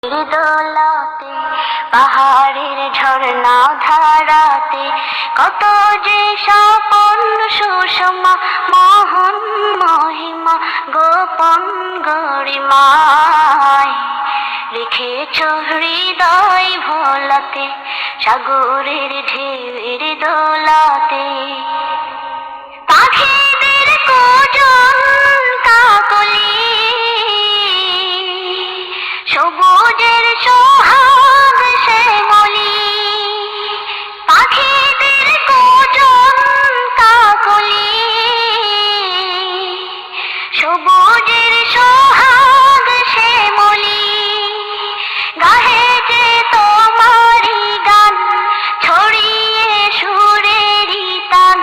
দোলাতে পাহাড়ের ঝর্ণা ধারাতে কত যে স্বপন সুষমা মোহন মহিমা গোপন গরিমায় রেখেছ হৃদয় ভোলাতে সাগরের ঢেউয়ের দোলাতে পাখিদের কোজন কাকলি সবুজের সোহাগ শ্যামলি পাখিদের কোজন কাকলি সবুজের সোহাগ শ্যামলি গাহে যে তোমারি গান ছড়িয়ে সুরেরি তান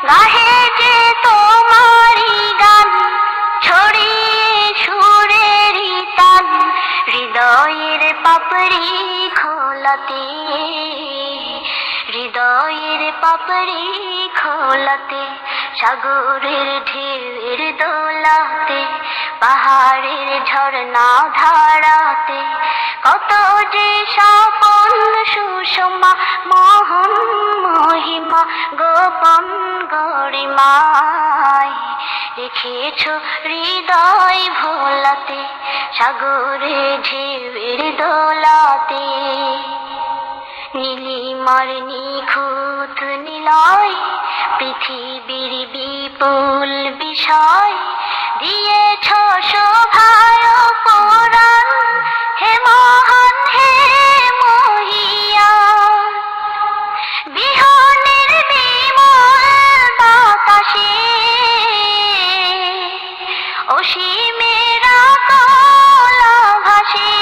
গাহে যে তোমারি গান ছড়িয়ে সুরেরি তান হৃদয়ের পাপড়ি খোলাতে হৃদয়ের পাপড়ি খোলাতে সাগরের ঢেউয়ের দোলাতে পাহাড়ের ঝর্ণা ধারাতে কত যে স্বপন সুষমা মোহন মহিমা গোপন গরিমায় রেখেছ হৃদয় ভোলাতে সাগরের ঢেউয়ের দোলাতে নীলিমার নিখুঁত নিলয় পৃথিবীর বিপুল বিষয় দিয়েছ শোভায় পুরাণ হে মহান হে মহিয়ান বিহনের বিমল বাতাসে অসীমের আকুল ভাসে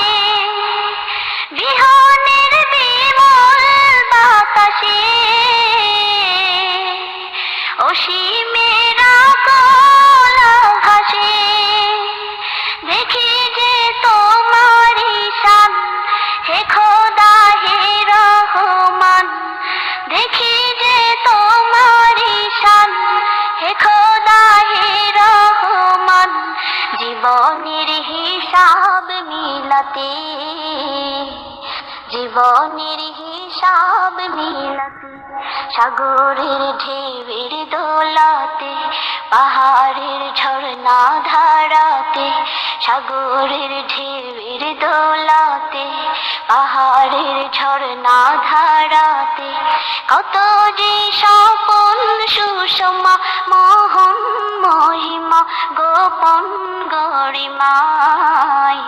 বিহনের বিমল বাতাসে অসীমের আকুল ভাসে দেখি যে তোমারি শান হে খোদা হে রহমান দেখি যে তোমারি শান হে খোদা হে রহমান জীবনের হিসাব মিলাতে জীবনের হিসাব মিলাতে সাগরের ঢেউয়ের দোলাতে পাহাড়ের ঝর্ণা ধারাতে সাগরের ঢেউয়ের দোলাতে পাহাড়ের ঝর্ণা ধারাতে কত যে স্বপন সুষমা মোহন মহিমা গোপন গরিমায়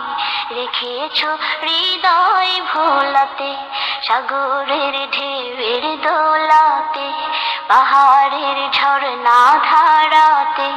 রেখেছ হৃদয় ভোলাতে সাগরের ঢেউয়ের দোলাতে পাহাড়ের ঝর্ণা ধারাতে